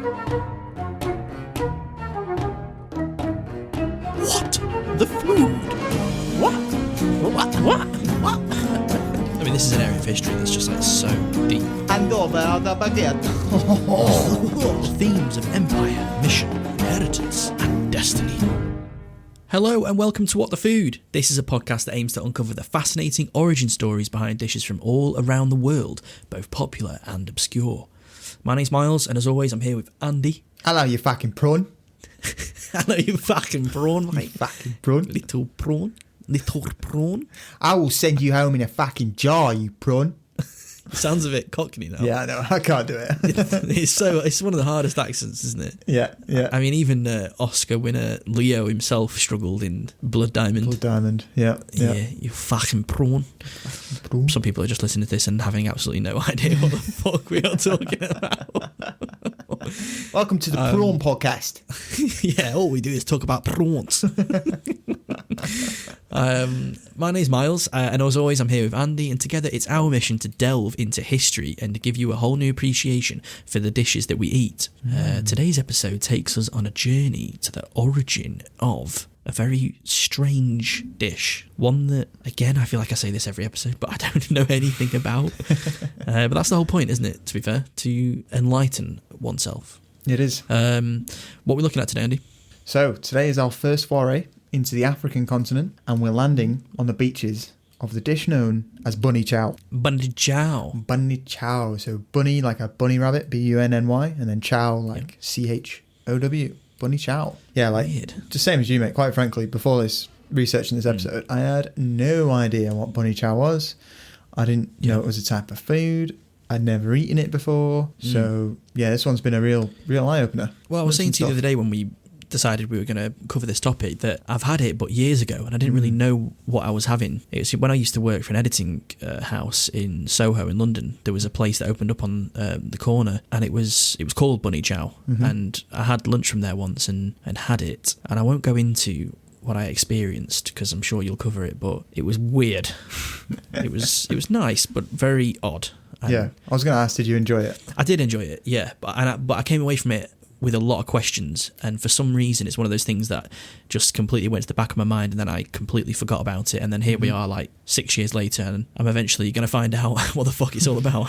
What? The food? What? I mean, this is an area of history that's just like so deep. The Themes of empire, mission, inheritance, and destiny. Hello and welcome to What the Food. This is a podcast that aims to uncover the fascinating origin stories behind dishes from all around the world, both popular and obscure. My name's Miles, and as always, I'm here with Andy. Hello, you fucking prawn. Hello, you fucking prawn, mate. Fucking prawn. Little prawn. Little prawn. I will send you home in a fucking jar, you prawn. Sounds a bit cockney now. Yeah, I know. I can't do it. It's one of the hardest accents, isn't it? Yeah. I mean, even Oscar winner Leo himself struggled in Blood Diamond. Blood Diamond, yeah. You fucking prawn. Prawn. Some people are just listening to this and having absolutely no idea what the fuck we are talking about. Welcome to the Prawn Podcast. Yeah, all we do is talk about prawns. My name's Miles, and as always, I'm here with Andy, and together it's our mission to delve into history and to give you a whole new appreciation for the dishes that we eat. Today's episode takes us on a journey to the origin of a very strange dish. One that, again, I feel like I say this every episode, but I don't know anything about. But that's the whole point, isn't it, to be fair? To enlighten oneself. It is. What we're looking at today, Andy? So, today is our first foray into the African continent, and we're landing on the beaches of the dish known as Bunny Chow. Bunny Chow. Bunny Chow. So, bunny like a bunny rabbit, B-U-N-N-Y, and then chow like C-H-O-W. Bunny Chow. Yeah, like, weird. Just same as you, mate. Quite frankly, before this researching this episode, I had no idea what Bunny Chow was. I didn't know it was a type of food. I'd never eaten it before. So, yeah, this one's been a real eye-opener. Well, I was saying to you the other day when we decided we were going to cover this topic that I've had it, but years ago, and I didn't really know what I was having. It was when I used to work for an editing house in Soho in London. There was a place that opened up on the corner, and it was called Bunny Chow, and I had lunch from there once and had it, and I won't go into what I experienced because I'm sure you'll cover it, but it was weird. it was nice, but very odd. And yeah, I was going to ask, did you enjoy it? I did enjoy it, yeah, but I came away from it with a lot of questions, and for some reason it's one of those things that just completely went to the back of my mind, and then I completely forgot about it, and then here we are like 6 years later, and I'm eventually going to find out what the fuck it's all about.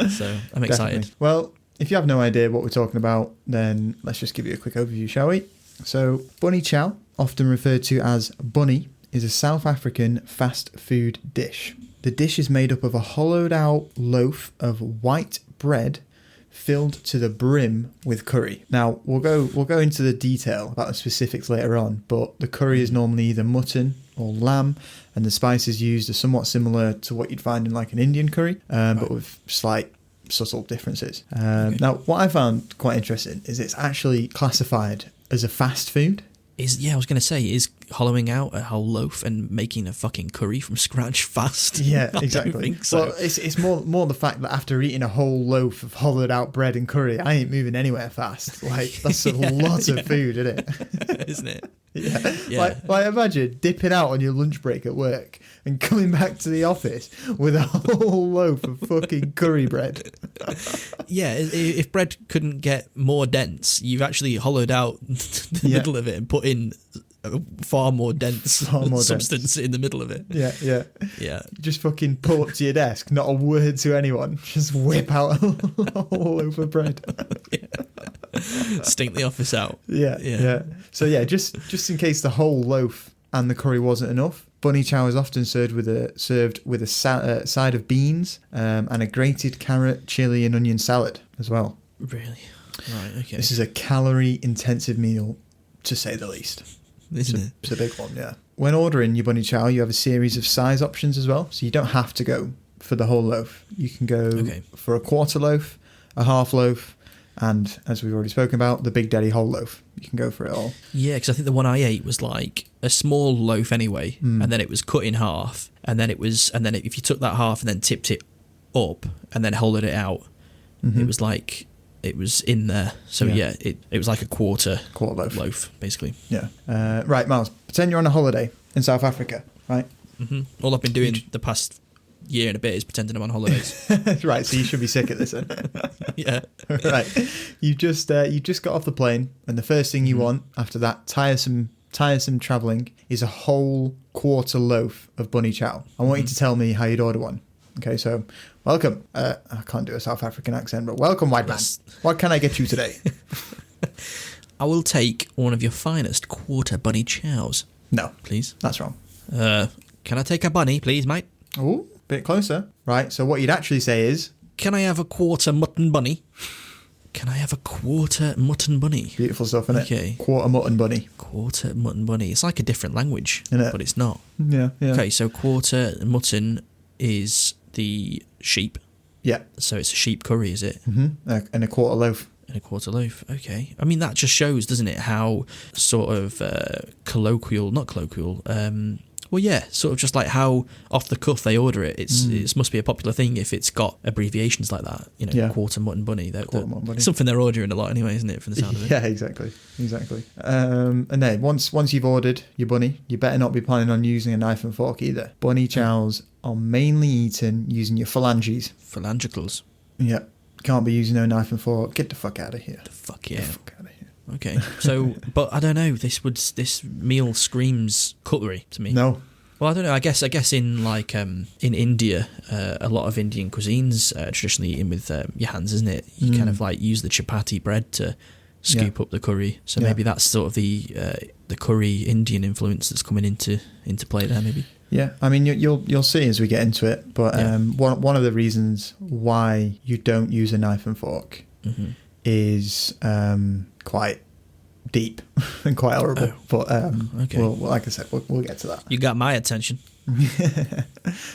So I'm excited. Definitely. Well, if you have no idea what we're talking about, then let's just give you a quick overview, shall we? So Bunny Chow, often referred to as bunny, is a South African fast food dish. The dish is made up of a hollowed out loaf of white bread filled to the brim with curry. Now, we'll go into the detail about the specifics later on, but the curry is normally either mutton or lamb, and the spices used are somewhat similar to what you'd find in like an Indian curry, but with slight subtle differences. Now, what I found quite interesting is it's actually classified as a fast food. I was going to say, is hollowing out a whole loaf and making a fucking curry from scratch fast? Yeah, I exactly. don't think so. Well, it's more the fact that after eating a whole loaf of hollowed out bread and curry, I ain't moving anywhere fast. Like, that's a lot of food, isn't it? Isn't it? Yeah. Like imagine dipping out on your lunch break at work and coming back to the office with a whole loaf of fucking curry bread. Yeah, if bread couldn't get more dense, you've actually hollowed out the middle of it and put in a far more dense substance in the middle of it. Yeah. Just fucking pull up to your desk, not a word to anyone. Just whip out a whole loaf of bread. Stink the office out. Yeah. So yeah, just in case the whole loaf and the curry wasn't enough, Bunny Chow is often served with a side of beans and a grated carrot, chili, and onion salad as well. Really? Right. Okay. This is a calorie-intensive meal, to say the least. Isn't it? It's a big one, yeah. When ordering your Bunny Chow, you have a series of size options as well, so you don't have to go for the whole loaf. You can go for a quarter loaf, a half loaf, and, as we've already spoken about, the Big Daddy whole loaf. You can go for it all. Yeah, because I think the one I ate was like a small loaf anyway, and then it was cut in half, and then if you took that half and then tipped it up and then hollowed it out, it was like it was in there. So it was like a quarter loaf, basically. Yeah. Right, Miles, pretend you're on a holiday in South Africa, right? All I've been doing the past year and a bit is pretending I'm on holidays. Right, so you should be sick at this then. Yeah. Right. You just got off the plane, and the first thing you want after that tiresome travelling is a whole quarter loaf of Bunny Chow. I want you to tell me how you'd order one. Okay, so welcome. I can't do a South African accent, but welcome, white man. What can I get you today? I will take one of your finest quarter Bunny Chows. No, please. That's wrong. Can I take a bunny, please, mate? Oh, bit closer. Right, so what you'd actually say is... Can I have a quarter mutton bunny? Can I have a quarter mutton bunny? Beautiful stuff, isn't it? Okay. Quarter mutton bunny. Quarter mutton bunny. It's like a different language, Isn't it? But it's not. Yeah. Okay, so quarter mutton is the sheep. Yeah. So it's a sheep curry, is it? Mm-hmm. And a quarter loaf. And a quarter loaf. Okay. I mean, that just shows, doesn't it, how sort of well, yeah, sort of just like how off the cuff they order it. It must be a popular thing if it's got abbreviations like that. You know, Yeah. quarter mutton bunny. Quarter mutton bunny. Something they're ordering a lot anyway, isn't it, from the sound of it? Yeah, exactly. And then once you've ordered your bunny, you better not be planning on using a knife and fork either. Bunny chows are mainly eaten using your phalanges. Phalangicals. Yeah, can't be using no knife and fork. Get the fuck out of here. The fuck yeah. Get the fuck out of here. Okay, so, but I don't know. This meal screams cutlery to me. No. Well, I don't know. I guess in like in India, a lot of Indian cuisines traditionally eaten with your hands, isn't it? You kind of like use the chapati bread to scoop up the curry. So maybe that's sort of the curry Indian influence that's coming into play there. Maybe. Yeah, I mean you'll see as we get into it. But one of the reasons why you don't use a knife and fork is quite deep and quite horrible. But okay. Well, like I said, we'll get to that. You got my attention.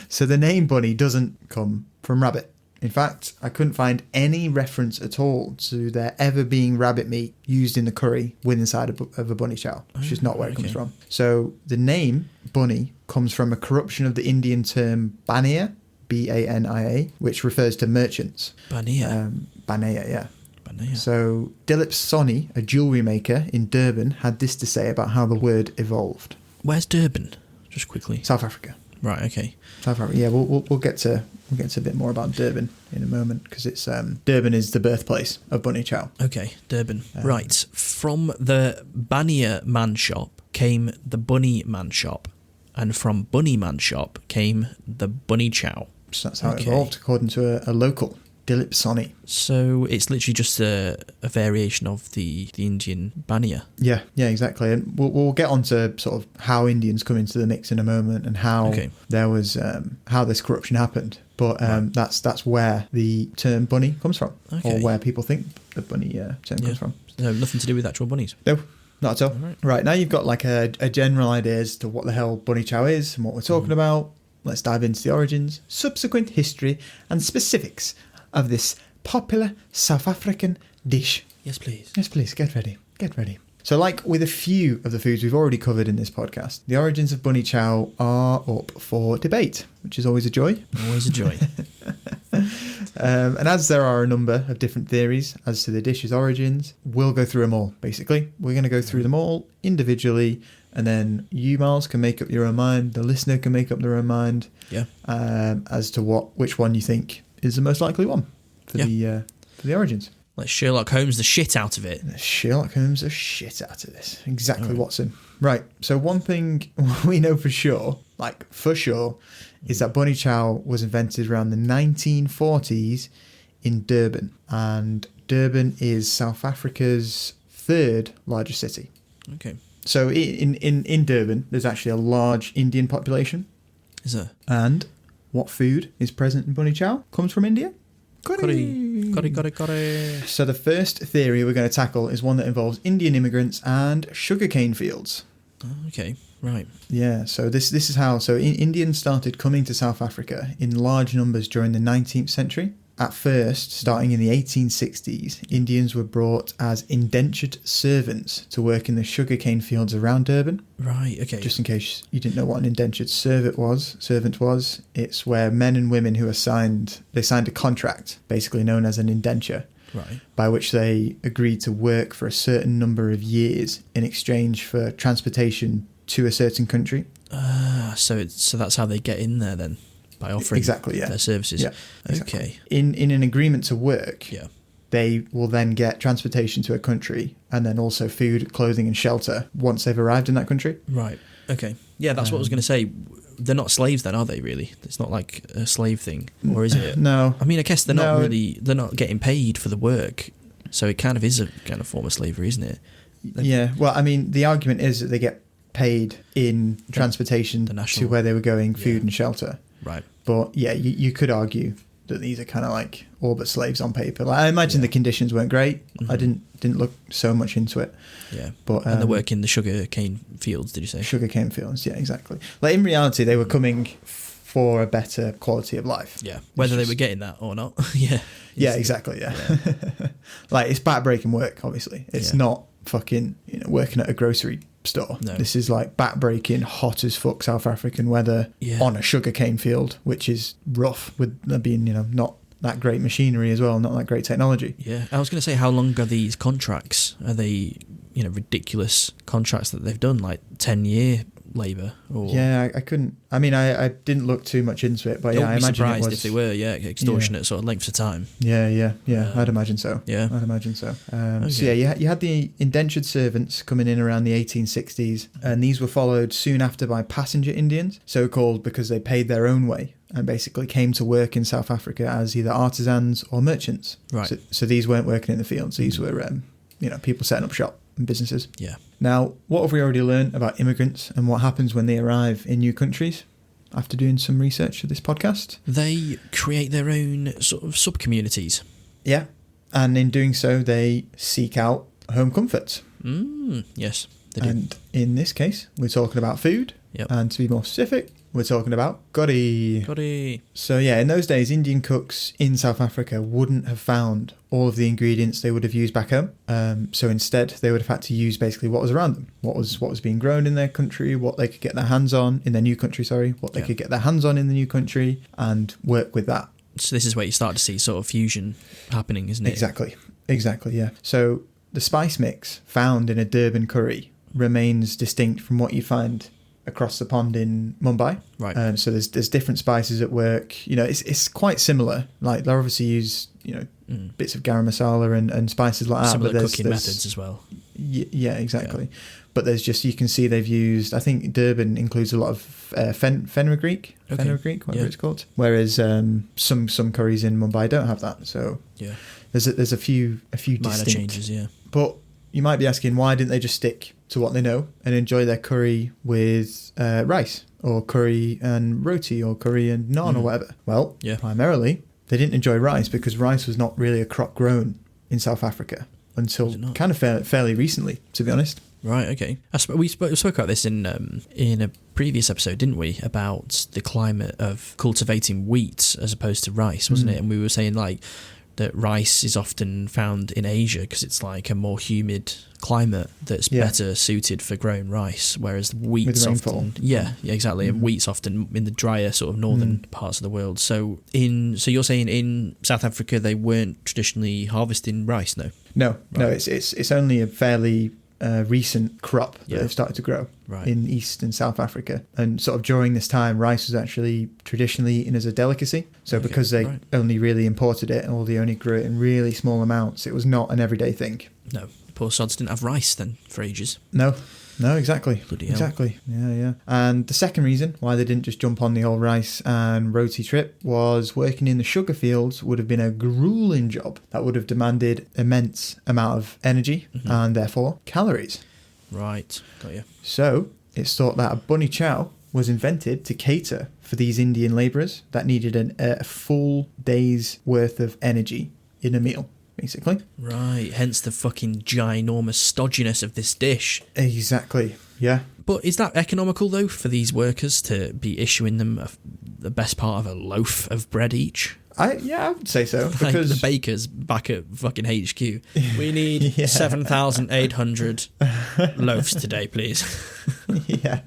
So the name bunny doesn't come from rabbit. In fact, I couldn't find any reference at all to there ever being rabbit meat used in the curry inside of a bunny chow. It's just not where it comes from. So the name bunny comes from a corruption of the Indian term bania, B-A-N-I-A, which refers to merchants. Bania. Bania, yeah. Bania. So Dilip Soni, a jewellery maker in Durban, had this to say about how the word evolved. Where's Durban? Just quickly. South Africa. Right. Okay. South Africa. Yeah, we'll get to a bit more about Durban in a moment because it's Durban is the birthplace of Bunny Chow. Okay, Durban. Right. From the Bania man shop came the Bunny man shop, and from Bunny man shop came the Bunny Chow. So that's how it evolved, according to a local, Dilip Soni. So it's literally just a variation of the Indian Bania. Yeah, exactly. And we'll get on to sort of how Indians come into the mix in a moment and how there was how this corruption happened. But that's where the term bunny comes from, or where people think the bunny term comes from. So nothing to do with actual bunnies? No, not at all. Right, now you've got like a general idea as to what the hell Bunny Chow is and what we're talking about. Let's dive into the origins, subsequent history and specifics of this popular South African dish. Yes, please. Yes, please. Get ready. So like with a few of the foods we've already covered in this podcast, the origins of Bunny Chow are up for debate, which is always a joy. Always a joy. And as there are a number of different theories as to the dish's origins, we'll go through them all, basically. We're going to go through them all individually, and then you, Miles, can make up your own mind. The listener can make up their own mind as to which one you think is the most likely one for the origins. Let's Sherlock Holmes the shit out of it. Sherlock Holmes the shit out of this. Exactly, Watson. Right, so one thing we know for sure, is that Bunny Chow was invented around the 1940s in Durban. And Durban is South Africa's third largest city. Okay. So in Durban, there's actually a large Indian population. Is there? And what food is present in Bunny Chow comes from India? Curry. So the first theory we're going to tackle is one that involves Indian immigrants and sugarcane fields. Okay, right. Yeah, so this is how... So Indians started coming to South Africa in large numbers during the 19th century. At first, starting in the 1860s, Indians were brought as indentured servants to work in the sugarcane fields around Durban. Right, okay. Just in case you didn't know what an indentured servant was, it's where men and women who are signed a contract, basically known as an indenture, by which they agreed to work for a certain number of years in exchange for transportation to a certain country. So that's how they get in there then? by offering their services. Yeah, exactly. Okay. In an agreement to work, Yeah. they will then get transportation to a country and then also food, clothing and shelter once they've arrived in that country. Right. Okay. Yeah, that's what I was going to say. They're not slaves then, are they, really? It's not like a slave thing, or is it? No. I mean, I guess they're not getting paid for the work, so it kind of is a kind of form of slavery, isn't it? Yeah, well, I mean, the argument is that they get paid in transportation to where they were going, food and shelter. Right. But yeah, you could argue that these are kind of like all but slaves on paper. Like, I imagine the conditions weren't great. I didn't look so much into it. Yeah. But and they work in the sugar cane fields, did you say? Sugar cane fields, yeah, exactly. Like, in reality, they were coming for a better quality of life. Yeah. Whether they were getting that or not. Yeah. Yeah, exactly, yeah. Like, it's back-breaking work, obviously. It's not fucking, working at a grocery store. No. This is like back-breaking, hot as fuck South African weather on a sugarcane field, which is rough with there being, not that great machinery as well, not that great technology. Yeah. I was going to say, how long are these contracts? Are they, ridiculous contracts that they've done, like 10-year labour? Or... Yeah, I couldn't. I mean, I didn't look too much into it, but I imagine surprised it was, if they were, extortionate sort of lengths of time. Yeah. I'd imagine so. Yeah, I'd imagine so. So yeah, you had the indentured servants coming in around the 1860s, and these were followed soon after by passenger Indians, so called because they paid their own way and basically came to work in South Africa as either artisans or merchants. Right. So these weren't working in the fields. These were, people setting up shop and businesses. Yeah. Now, what have we already learned about immigrants and what happens when they arrive in new countries? After doing some research for this podcast, they create their own sort of sub-communities. Yeah. And in doing so, they seek out home comforts. Yes, they do. And in this case, we're talking about food. Yep. And to be more specific, we're talking about curry. Curry. So yeah, in those days, Indian cooks in South Africa wouldn't have found all of the ingredients they would have used back home. So instead, they would have had to use basically what was around them, what was being grown in their country, what they could get their hands on in their new country. What they could get their hands on in the new country, and work with that. So this is where you start to see sort of fusion happening, isn't it? Exactly. Yeah. So the spice mix found in a Durban curry remains distinct from what you find across the pond in Mumbai. Right. So there's different spices at work. It's quite similar. Like, they obviously use bits of garam masala and spices like that. Similar cooking methods as well. Yeah, exactly. Yeah. But there's just, you can see they've used, I think Durban includes a lot of fenugreek, whatever it's called. Whereas some curries in Mumbai don't have that. So yeah, there's a few minor changes. Yeah. But you might be asking, why didn't they just stick to what they know and enjoy their curry with rice, or curry and roti, or curry and naan, or whatever? Well, primarily they didn't enjoy rice because rice was not really a crop grown in South Africa until kind of fairly recently, to be honest. Right, okay. We spoke about this in a previous episode, didn't we, about the climate of cultivating wheat as opposed to rice, wasn't it? And we were saying that rice is often found in Asia because it's like a more humid climate that's better suited for growing rice, whereas wheat's often exactly, and wheat's often in the drier sort of northern parts of the world. So you're saying in South Africa they weren't traditionally harvesting rice? No, it's only a fairly recent crop that they've started to grow in East and South Africa, and sort of during this time rice was actually traditionally eaten as a delicacy. So because they only really imported it, or they only grew it in really small amounts, it was not an everyday thing. No, poor sods didn't have rice then for ages. No, exactly. Bloody hell. Exactly. Yeah. And the second reason why they didn't just jump on the old rice and roti trip was working in the sugar fields would have been a grueling job that would have demanded immense amount of energy and therefore calories. Right, got you. So it's thought that a Bunny Chow was invented to cater for these Indian labourers that needed a full day's worth of energy in a meal, basically. Right, hence the fucking ginormous stodginess of this dish. Exactly, yeah. But is that economical, though, for these workers to be issuing them the best part of a loaf of bread each? I would say so. Because like the bakers back at fucking HQ. We need 7,800 loaves today, please. Yeah.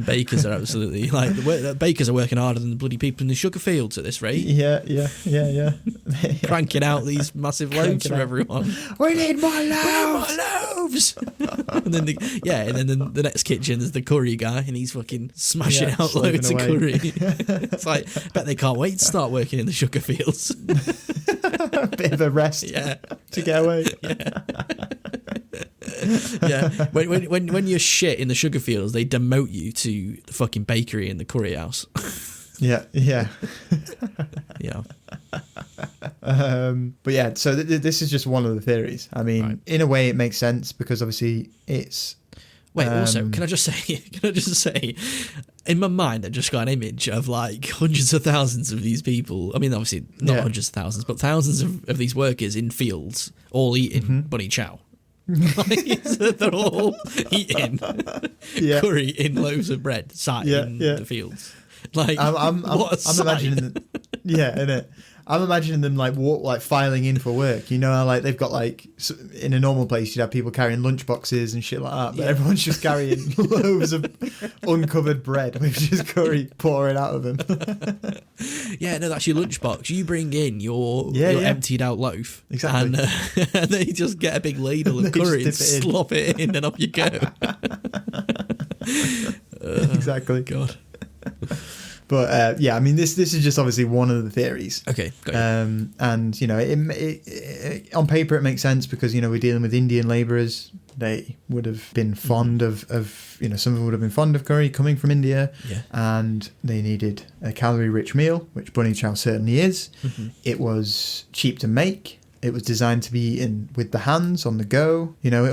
Bakers are absolutely like the bakers are working harder than the bloody people in the sugar fields at this rate. Yeah. Cranking out these massive loaves for everyone. We need more loaves. And then the next kitchen is the curry guy, and he's fucking smashing out loads of curry. It's like, I bet they can't wait to start working in the sugar fields. A bit of a rest. Yeah. To get away. Yeah. When you're shit in the sugar fields, they demote you to the fucking bakery and the curry house. Yeah. Yeah. But yeah, so this is just one of the theories. I mean, in a way, it makes sense because obviously it's. Wait, also, can I just say, in my mind, I just got an image of like hundreds of thousands of these people. I mean, obviously not hundreds of thousands, but thousands of these workers in fields all eating Bunny Chow. They're all eating curry in loaves of bread, sat in the fields. Like, I'm imagining innit? I'm imagining them like filing in for work. You know how like they've got like in a normal place you'd have people carrying lunch boxes and shit like that, but everyone's just carrying loaves of uncovered bread with just curry pouring out of them. Yeah, no, that's your lunchbox. You bring in your emptied out loaf, exactly, and they just get a big ladle of curry and slop it in, and off you go. Exactly. God. But I mean, this is just obviously one of the theories. Okay, got you. And you know, it on paper it makes sense because you know we're dealing with Indian labourers. They would have been fond of you know, some of them would have been fond of curry coming from India, and they needed a calorie-rich meal, which Bunny Chow certainly is. Mm-hmm. It was cheap to make. It was designed to be eaten with the hands on the go. You know,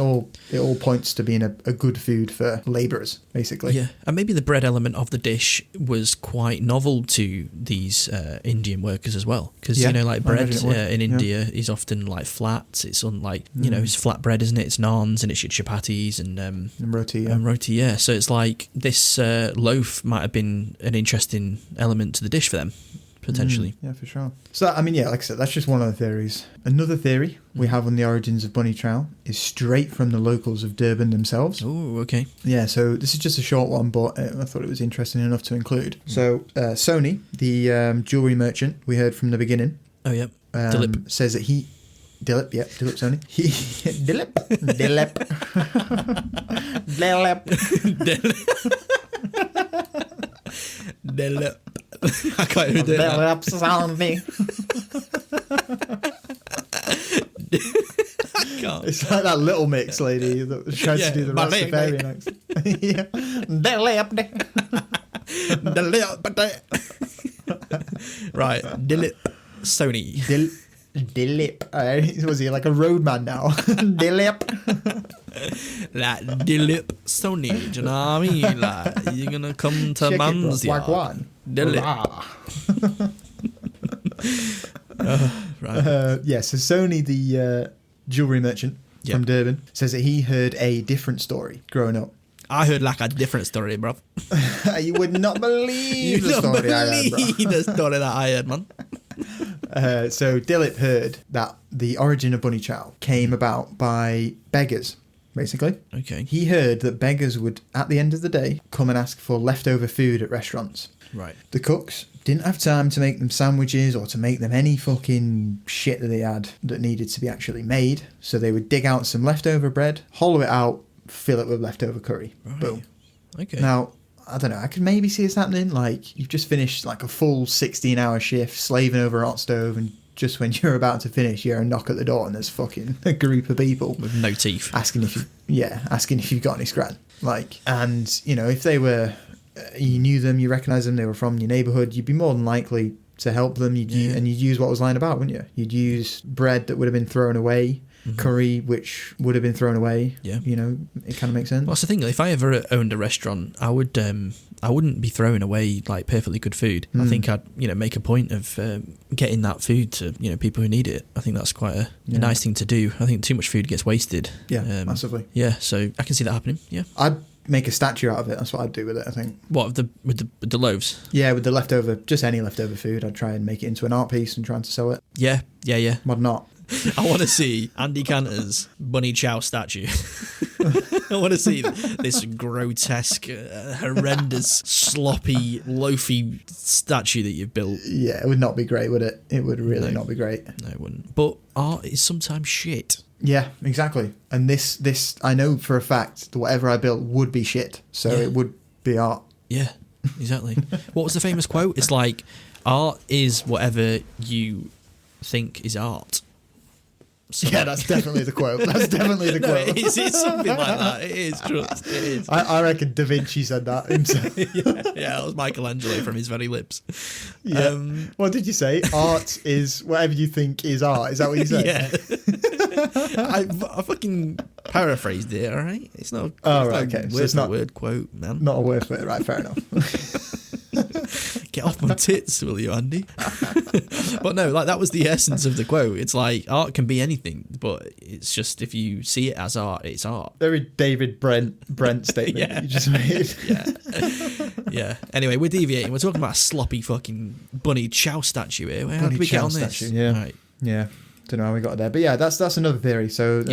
it all points to being a good food for labourers, basically. Yeah, and maybe the bread element of the dish was quite novel to these Indian workers as well. Because, you know, like bread in India is often like flat. It's unlike, you know, it's flat bread, isn't it? It's naans and it's your chapatis and roti. Roti, yeah. So it's like this loaf might have been an interesting element to the dish for them. Potentially. Yeah, for sure. So, I mean, like I said, that's just one of the theories. Another theory we have on the origins of Bunny Chow is straight from the locals of Durban themselves. Oh, okay. Yeah, so this is just a short one, but I thought it was interesting enough to include. So, Sony, the jewellery merchant we heard from the beginning. Oh, yeah. Dilip. Says that he... Dilip Sony. Dilip. Dilip. I can't even do it. It's like that Little Mix lady that tries to do the Rastafarian accent. Right, Dilip Sony. Dilip. Was he like a roadman now? Dilip. Like Dilip Sony, do you know what I mean? Like, you're gonna come to man's yard. Dilip. Right. So Sony, the jewellery merchant from Durban, says that he heard a different story growing up. I heard like a different story, bruv. You would not believe the story I heard, bro. The story that I heard, man. So Dilip heard that the origin of Bunny Chow came about by beggars, basically. Okay. He heard that beggars would, at the end of the day, come and ask for leftover food at restaurants. Right. The cooks didn't have time to make them sandwiches or to make them any fucking shit that they had that needed to be actually made. So they would dig out some leftover bread, hollow it out, fill it with leftover curry. Right. Boom. Okay. Now, I don't know, I could maybe see this happening. Like, you've just finished like a full 16-hour shift slaving over a hot stove, and just when you're about to finish, you hear a knock at the door and there's fucking a group of people with no teeth asking if you've got any scran. Like, and you know, if they were, you knew them, you recognised them, they were from your neighbourhood, you'd be more than likely to help them. You'd use what was lying about, wouldn't you? You'd use bread that would have been thrown away. Mm-hmm. Curry, which would have been thrown away. Yeah, you know, it kind of makes sense. Well, that's the thing. If I ever owned a restaurant, I wouldn't be throwing away like perfectly good food. I think I'd make a point of getting that food to people who need it. I think that's quite a nice thing to do. I think too much food gets wasted. Yeah, massively. Yeah, so I can see that happening. Yeah, I'd make a statue out of it. That's what I'd do with it. I think. What with the loaves? Yeah, with the leftover, just any leftover food, I'd try and make it into an art piece and try to sell it. Yeah. Modern art. I want to see Andy Cantor's Bunny Chow statue. I want to see this grotesque, horrendous, sloppy, loafy statue that you've built. Yeah, it would not be great, would it? It would really not be great. No, it wouldn't. But art is sometimes shit. Yeah, exactly. And this, I know for a fact that whatever I built would be shit. So it would be art. Yeah, exactly. What was the famous quote? It's like, art is whatever you think is art. So yeah, that's definitely the quote. That's definitely the quote. No, it's something like that. It is, trust. It is. I reckon Da Vinci said that himself. yeah, that was Michelangelo from his very lips. Yeah. What did you say? Art is whatever you think is art. Is that what you said? Yeah. I fucking paraphrased it, all right? It's not, okay. Word So it's for not word quote, man. Not a word for it, right? Fair enough. Get off my tits, will you, Andy? But no, like that was the essence of the quote. It's like art can be anything, but it's just if you see it as art, it's art. Very David Brent statement that you just made. Yeah. Anyway, we're deviating. We're talking about a sloppy fucking Bunny Chow statue here. How did we get on this? Statue, yeah. Right. Yeah. Don't know how we got there, but yeah, that's another theory. So,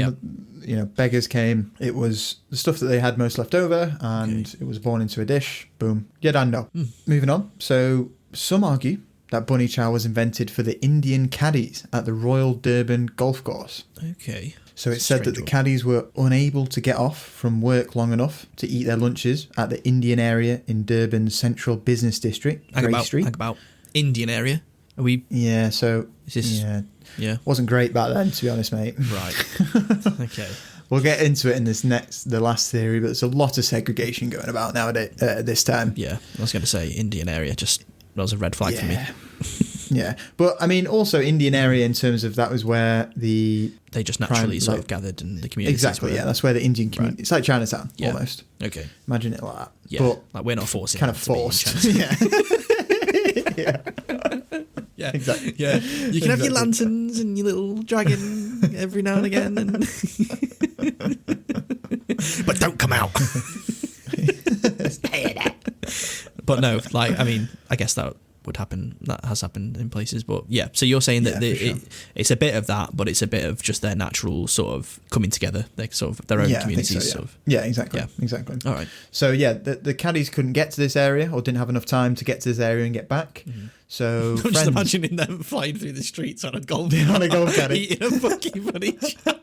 beggars came. It was the stuff that they had most left over, and it was born into a dish. Boom. Yeah, and no. Moving on. So, some argue that Bunny Chow was invented for the Indian caddies at the Royal Durban golf course. Okay. So it's said that the caddies were unable to get off from work long enough to eat their lunches at the Indian area in Durban's central business district, Grey Street. Hang about Indian area. Are we? Yeah. So is this? Yeah. Wasn't great back then, to be honest, mate. Right. Okay. We'll get into it in the last theory, but there's a lot of segregation going about nowadays this time. Yeah, I was going to say Indian area, just that was a red flag for me. Yeah, but I mean, also Indian area in terms of that was where they just naturally sort of gathered in the community. Exactly, yeah, that's where the Indian community. Right. It's like Chinatown, almost. Okay, imagine it like that. Yeah, but like we're not forcing. Kind of forced. Yeah. Yeah. Yeah, exactly. Yeah, you can have your lanterns and your little dragon every now and again, but don't come out. But no, like I mean, I guess that would happen. That has happened in places, but yeah. So you're saying that it's a bit of that, but it's a bit of just their natural sort of coming together, like sort of their own communities. So, exactly. All right. So yeah, the caddies couldn't get to this area or didn't have enough time to get to this area and get back. Mm-hmm. So I'm just imagining them flying through the streets on a golf caddy, eating a fucking Bunny Chow.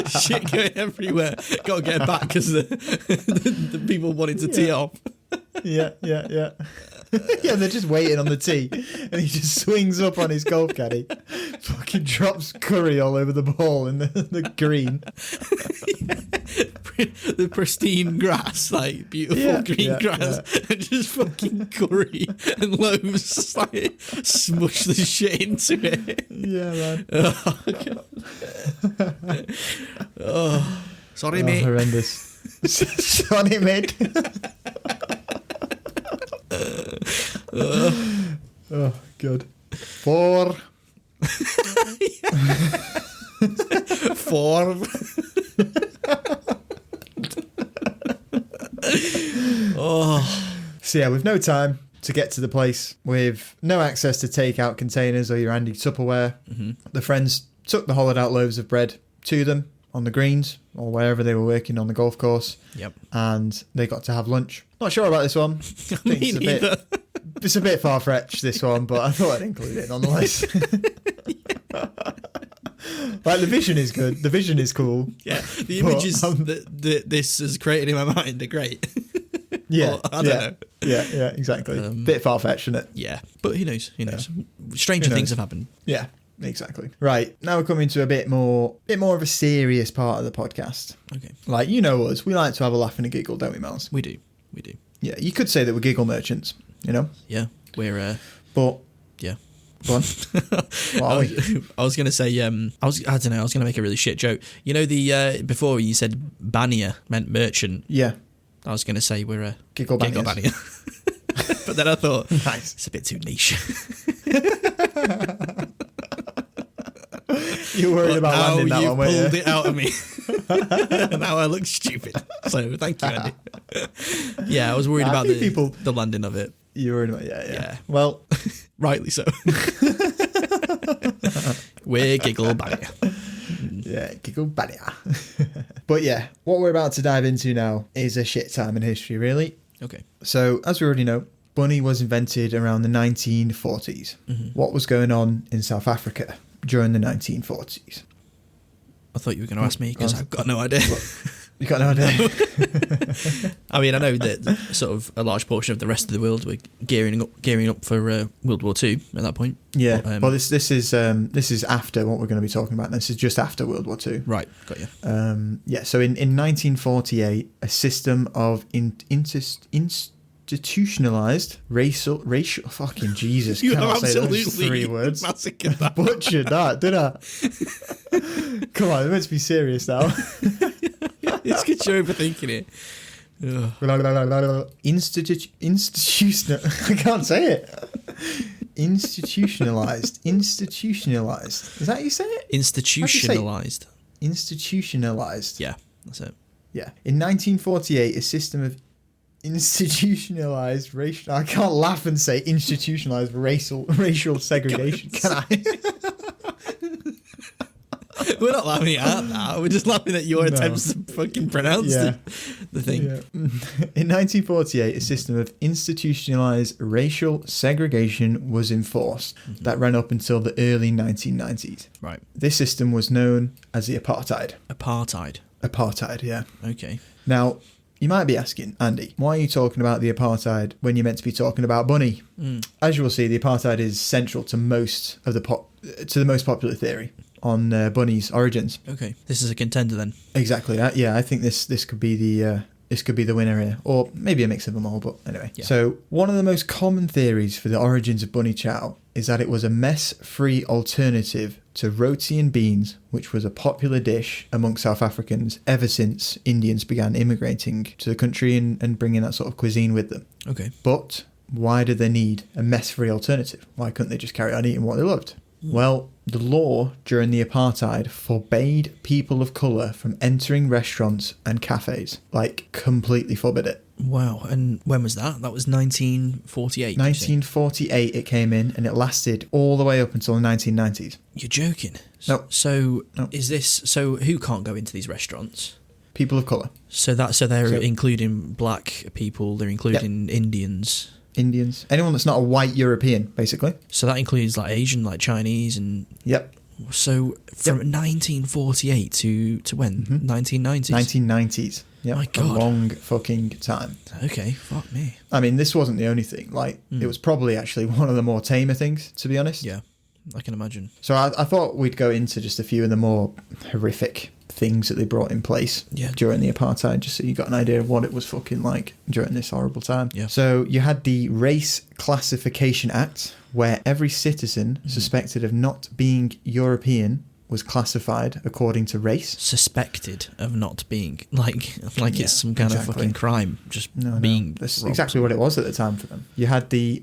Shit going everywhere. Got to get back because the people wanted to tee off. Yeah. Yeah, they're just waiting on the tee, and he just swings up on his golf caddy, fucking drops curry all over the ball in the green. The pristine grass, like beautiful green grass, and just fucking curry and loaves, like smush the shit into it. Yeah, man. Sorry, mate. Horrendous. Sorry, mate. Oh, good. 4. 4. So yeah, with no time to get to the place, with no access to takeout containers or your handy Tupperware, the friends took the hollowed out loaves of bread to them on the greens or wherever they were working on the golf course. Yep. And they got to have lunch. Not sure about this one. Me neither. It's a bit far-fetched, this one, but I thought I'd include it nonetheless. Like, the vision is good. The vision is cool. Yeah, the images that this has created in my mind are great. Yeah, well, I don't know. Yeah, exactly. Bit far-fetched, isn't it? Yeah, but who knows? Stranger things have happened. Yeah, exactly. Right, now we're coming to a bit more of a serious part of the podcast. Okay. Like, you know us, we like to have a laugh and a giggle, don't we, Miles? We do. Yeah, you could say that we're giggle merchants, you know? Yeah, we're... But... Yeah. Go on. What are we? I was going to say, I was going to make a really shit joke. You know, before you said bania meant merchant. Yeah. I was going to say we're a giggle bania. But then I thought, nice. It's a bit too niche. You worried about landing that one, weren't you? You pulled it out of me. Now I look stupid. So thank you, Andy. Yeah, I was worried about the landing of it. You were worried about yeah. Well, rightly so. We're giggle bania. Yeah, giggle bunny. But yeah, what we're about to dive into now is a shit time in history, really. Okay. So, as we already know, Bunny was invented around the 1940s. What was going on in South Africa during the 1940s? I thought you were going to ask me because I've got no idea. You got no idea? I mean, I know that sort of a large portion of the rest of the world were gearing up for World War II at that point. Yeah. But, well, this is after what we're going to be talking about. This is just after World War II. Right. Got you. Yeah. So in 1948, a system of institutionalized racial fucking Jesus, You cannot have say those absolutely 3 words. massacred that. Butchered that, did I? Come on, we're meant to be serious now. It's good you're overthinking it. Institutional. I can't say it. Institutionalized. Is that how you say it? Institutionalized. Institutionalized. Yeah, that's it. Yeah. In 1948, a system of institutionalized racial. I can't laugh and say institutionalized racial segregation. Can I? We're not laughing at that. We're just laughing at your attempts to fucking pronounce the thing. Yeah. In 1948, a system of institutionalized racial segregation was enforced that ran up until the early 1990s. Right. This system was known as the apartheid. Apartheid, yeah. Okay. Now, you might be asking, Andy, why are you talking about the apartheid when you're meant to be talking about Bunny? As you will see, the apartheid is central to most of the most popular theory on Bunny's origins. Okay. This is a contender then. Exactly that. Yeah, I think this could be the winner here, or maybe a mix of them all. But anyway, So one of the most common theories for the origins of Bunny Chow is that it was a mess-free alternative to roti and beans, which was a popular dish among South Africans ever since Indians began immigrating to the country and bringing that sort of cuisine with them. Okay. But why did they need a mess-free alternative? Why couldn't they just carry on eating what they loved? Well, the law during the apartheid forbade people of colour from entering restaurants and cafes. Like, completely forbid it. Wow. And when was that? That was 1948. 1948 it came in, and it lasted all the way up until the 1990s. You're joking? No. So No. is this... So who can't go into these restaurants? People of colour. So they're including black people, they're including Indians... Indians. Anyone that's not a white European, basically. So that includes like Asian, like Chinese and... Yep. So from 1948 to when? 1990s? 1990s. Yep. My God. A long fucking time. Okay, fuck me. I mean, this wasn't the only thing. Like, it was probably actually one of the more tamer things, to be honest. Yeah, I can imagine. So I thought we'd go into just a few of the more horrific things that they brought in place during the apartheid, just so you got an idea of what it was fucking like during this horrible time. Yeah. So you had the Race Classification Act, where every citizen suspected of not being European was classified according to race. Suspected of not being it's some kind of fucking crime, just being. That's exactly what it was at the time for them. You had the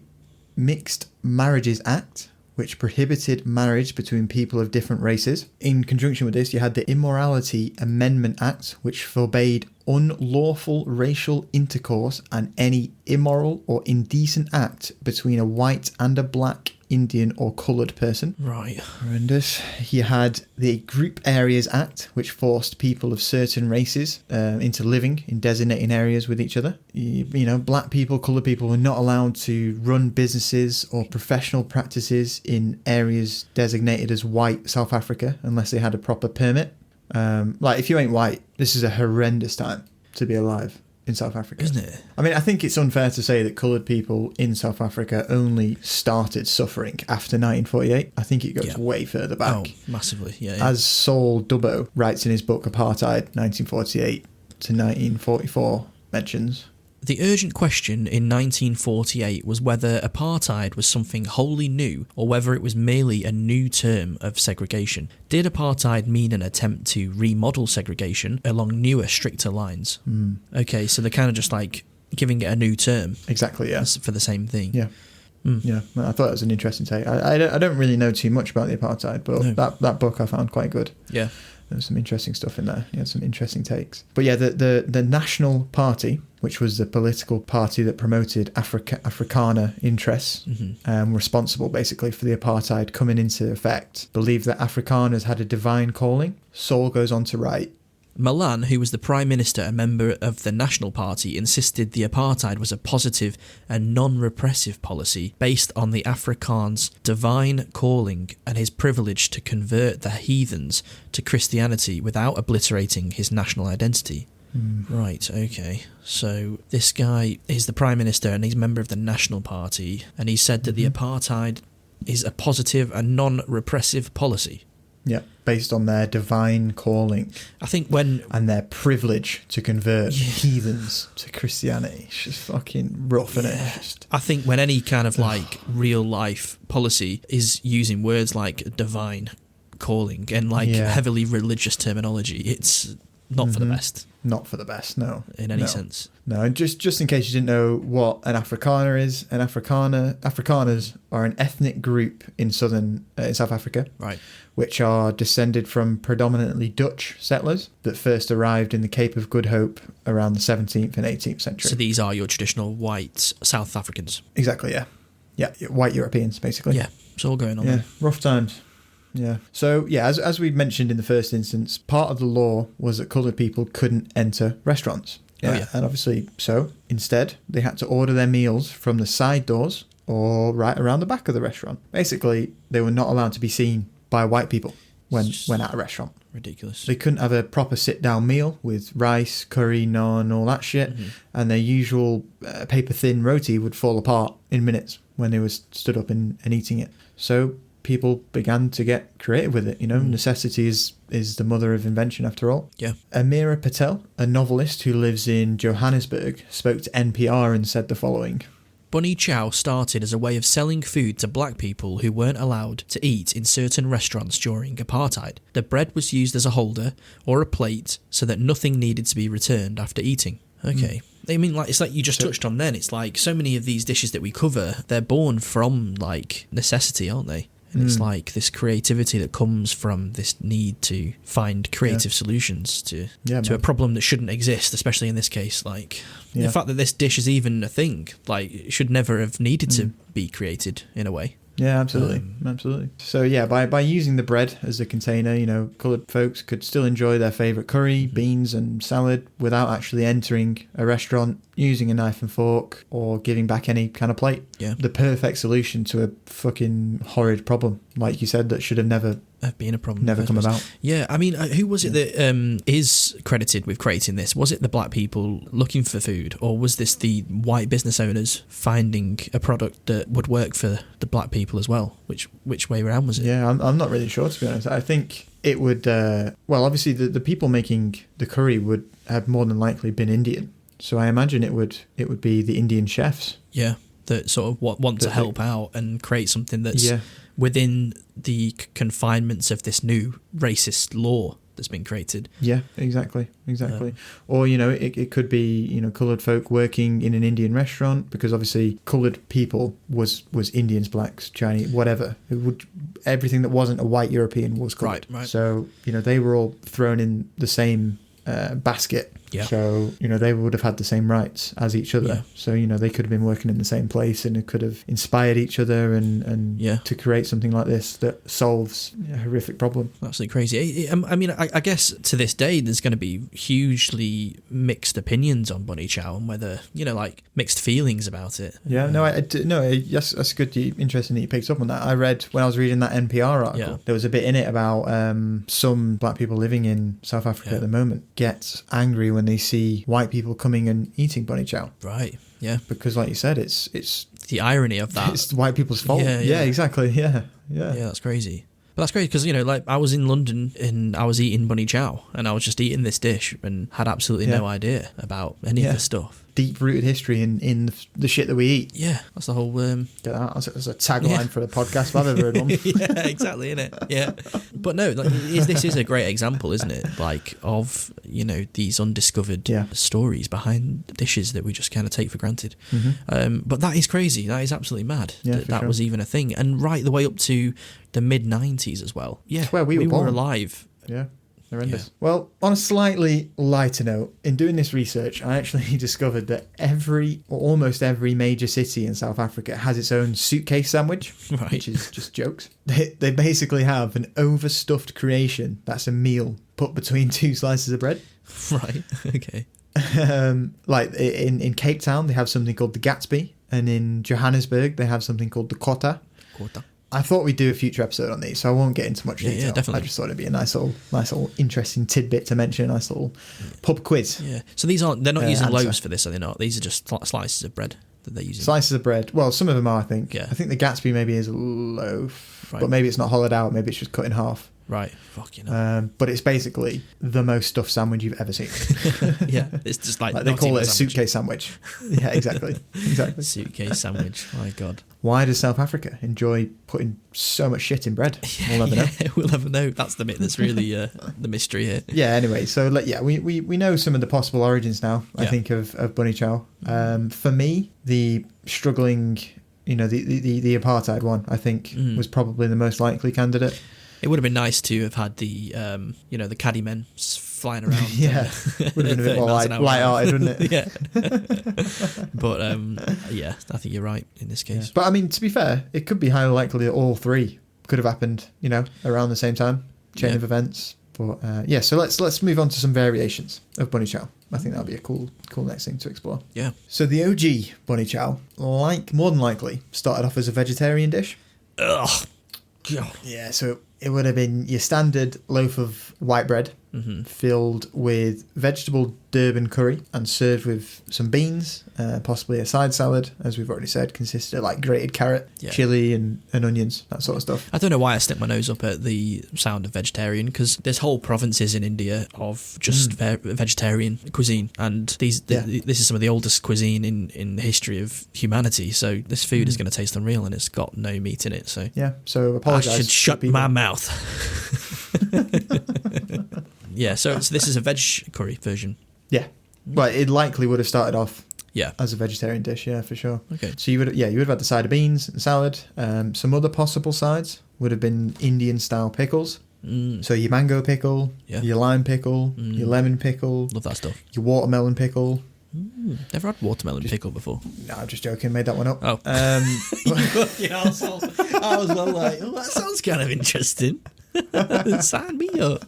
Mixed Marriages Act, which prohibited marriage between people of different races. In conjunction with this, you had the Immorality Amendment Act, which forbade unlawful racial intercourse and any immoral or indecent act between a white and a black, Indian or coloured person. Right. Horrendous. You had the Group Areas Act, which forced people of certain races into living in designated areas with each other. You know, black people, coloured people were not allowed to run businesses or professional practices in areas designated as white South Africa unless they had a proper permit. Like, if you ain't white, this is a horrendous time to be alive in South Africa. Isn't it? I mean, I think it's unfair to say that coloured people in South Africa only started suffering after 1948. I think it goes way further back. Oh, massively, yeah. As Saul Dubbo writes in his book Apartheid, 1948 to 1944, mentions... The urgent question in 1948 was whether apartheid was something wholly new or whether it was merely a new term of segregation. Did apartheid mean an attempt to remodel segregation along newer, stricter lines? Okay, so they're kind of just like giving it a new term. Exactly, yeah. For the same thing. Yeah. Yeah, I thought it was an interesting take. I don't really know too much about the apartheid, but that book I found quite good. Yeah. There was some interesting stuff in there. Yeah, some interesting takes. But yeah, the National Party, which was the political party that promoted Afrikaner interests, responsible basically for the apartheid coming into effect, believed that Afrikaners had a divine calling. Saul goes on to write, Malan, who was the Prime Minister and member of the National Party, insisted the apartheid was a positive and non-repressive policy based on the Afrikaans' divine calling and his privilege to convert the heathens to Christianity without obliterating his national identity. Right, okay. So this guy is the Prime Minister and he's a member of the National Party, and he said that the apartheid is a positive and non-repressive policy. Yeah, based on their divine calling. I think when... And their privilege to convert heathens to Christianity. It's just fucking rough, isn't it? I think when any kind of like real life policy is using words like divine calling and like heavily religious terminology, it's not for the best. Not for the best, no. In any sense. No, and just in case you didn't know what an Afrikaner is, Afrikaners are an ethnic group in South Africa, right, which are descended from predominantly Dutch settlers that first arrived in the Cape of Good Hope around the 17th and 18th century. So these are your traditional white South Africans? Exactly, yeah. Yeah, white Europeans, basically. Yeah, it's all going on there. Yeah, rough times. Yeah. So, yeah, as we mentioned in the first instance, part of the law was that coloured people couldn't enter restaurants. Yeah. And obviously, so instead, they had to order their meals from the side doors or right around the back of the restaurant. Basically, they were not allowed to be seen by white people when at a restaurant. Ridiculous. They couldn't have a proper sit-down meal with rice, curry, naan, all that shit. And their usual paper-thin roti would fall apart in minutes when they were stood up and eating it. So people began to get creative with it. Necessity is the mother of invention after all. Yeah. Amira Patel, a novelist who lives in Johannesburg, spoke to NPR and said the following. Bunny Chow started as a way of selling food to black people who weren't allowed to eat in certain restaurants during apartheid. The bread was used as a holder or a plate so that nothing needed to be returned after eating. Okay. I mean, like, it's like you just touched on then. It's like so many of these dishes that we cover, they're born from, like, necessity, aren't they? And it's like this creativity that comes from this need to find creative solutions to a problem that shouldn't exist, especially in this case. Like, the fact that this dish is even a thing, like, it should never have needed to be created in a way. Yeah, absolutely. Absolutely. So, yeah, by using the bread as a container, coloured folks could still enjoy their favourite curry, beans and salad without actually entering a restaurant, using a knife and fork or giving back any kind of plate. Yeah. The perfect solution to a fucking horrid problem, like you said, that should have never been a problem. Never come about. Yeah, I mean, who was it that is credited with creating this? Was it the black people looking for food, or was this the white business owners finding a product that would work for the black people as well? Which way around was it? Yeah, I'm not really sure, to be honest. I think it would, obviously the people making the curry would have more than likely been Indian. So I imagine it would be the Indian chefs. Yeah, that sort of want to help out and create something that's within the confinements of this new racist law that's been created. Yeah, exactly. Or, it could be, coloured folk working in an Indian restaurant, because obviously coloured people was Indians, blacks, Chinese, whatever. Everything that wasn't a white European was coloured. Right. So, they were all thrown in the same basket. Yeah. So, they would have had the same rights as each other. Yeah. So, they could have been working in the same place, and it could have inspired each other and to create something like this that solves a horrific problem. Absolutely crazy. I mean, I guess to this day there's going to be hugely mixed opinions on Bunny Chow and whether, like mixed feelings about it. Yeah, yes, that's good. Interesting that you picked up on that. I read, when I was reading that NPR article, there was a bit in it about some black people living in South Africa at the moment get angry when they see white people coming and eating Bunny Chow. Right, yeah. Because like you said, it's the irony of that. It's white people's fault. Yeah, exactly. Yeah. Yeah, that's crazy. But that's crazy because, like, I was in London and I was eating Bunny Chow and I was just eating this dish and had absolutely no idea about any of the stuff. deep-rooted history in the shit that we eat. Yeah, that's the whole... Get that as a tagline for the podcast if I've ever heard one. Yeah, exactly, innit? Yeah. But no, like, this is a great example, isn't it? Like, of, these undiscovered stories behind dishes that we just kind of take for granted. Mm-hmm. But that is crazy. That is absolutely mad that sure. was even a thing. And right the way up to the mid-90s as well. Yeah, it's where we were born. Alive. Yeah. Horrendous. Yeah. Well, on a slightly lighter note, in doing this research, I actually discovered that almost every major city in South Africa has its own suitcase sandwich, right. which is just jokes. They basically have an overstuffed creation that's a meal put between two slices of bread. Right, okay. Like in Cape Town, they have something called the Gatsby, and in Johannesburg, they have something called the Kota. I thought we'd do a future episode on these, so I won't get into much detail. Yeah, definitely. I just thought it'd be a nice little interesting tidbit to mention, a nice little pub quiz. Yeah. So they're not using loaves for this, are they not? These are just slices of bread that they're using. Slices of bread. Well, some of them are, I think. Yeah. I think the Gatsby maybe is a loaf, right. but maybe it's not hollowed out. Maybe it's just cut in half. Right. Fucking hell. But it's basically the most stuffed sandwich you've ever seen. Yeah. It's just like they call it a suitcase sandwich. Yeah, exactly. Exactly. Suitcase sandwich. My God. Why does South Africa enjoy putting so much shit in bread? We'll never know. We'll never know. That's the bit that's really the mystery here. Yeah, anyway, so we know some of the possible origins now, I think, of Bunny Chow. For me, the struggling, the apartheid one, I think, was probably the most likely candidate. It would have been nice to have had the, the caddy men flying around. Yeah, would have been a bit more light-hearted, wouldn't it? Yeah. But, I think you're right in this case. Yeah. But, I mean, to be fair, it could be highly likely that all three could have happened, around the same time, chain of events. But, so let's move on to some variations of Bunny Chow. I think that'll be a cool next thing to explore. Yeah. So the OG Bunny Chow, more than likely, started off as a vegetarian dish. Ugh. Yeah, so it would have been your standard loaf of white bread filled with vegetable Durban curry and served with some beans, possibly a side salad, as we've already said, consisted of like grated carrot, chili and onions, that sort of stuff. I don't know why I stick my nose up at the sound of vegetarian, because there's whole provinces in India of just vegetarian cuisine, and this is some of the oldest cuisine in the history of humanity, so this food is going to taste unreal and it's got no meat in it. So so apologise. I should shut my mouth. Yeah, so this is a veg curry version. Yeah, well, it likely would have started off Yeah. As a vegetarian dish, yeah, for sure. Okay. So you would have had the side of beans and salad. Some other possible sides would have been Indian style pickles. Mm. So your mango pickle, your lime pickle, your lemon pickle. Love that stuff. Your watermelon pickle. Never had watermelon pickle before. No, I'm just joking. Made that one up. Oh. Yeah, I was well like, oh, that sounds kind of interesting. Sign me up.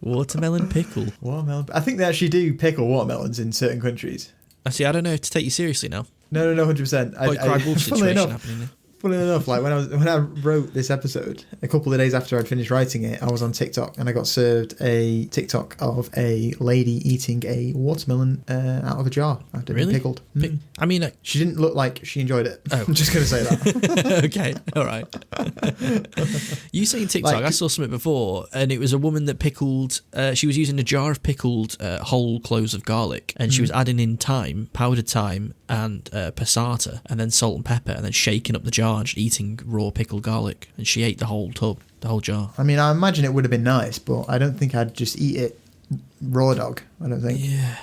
Watermelon pickle. Watermelon. I think they actually do pickle watermelons in certain countries. I see. I don't know if to take you seriously now. No, 100%. Funny enough, like when I wrote this episode, a couple of days after I'd finished writing it, I was on TikTok and I got served a TikTok of a lady eating a watermelon out of a jar after being pickled. I mean, she didn't look like she enjoyed it. Oh. I'm just going to say that. Okay, all right. You saying TikTok? I saw something before, and it was a woman that pickled. She was using a jar of pickled whole cloves of garlic, and she was adding in thyme, powdered thyme, and passata, and then salt and pepper, and then shaking up the jar, just eating raw pickled garlic, and she ate the whole tub, the whole jar. I mean, I imagine it would have been nice, but I don't think I'd just eat it raw dog. I don't think. Yeah.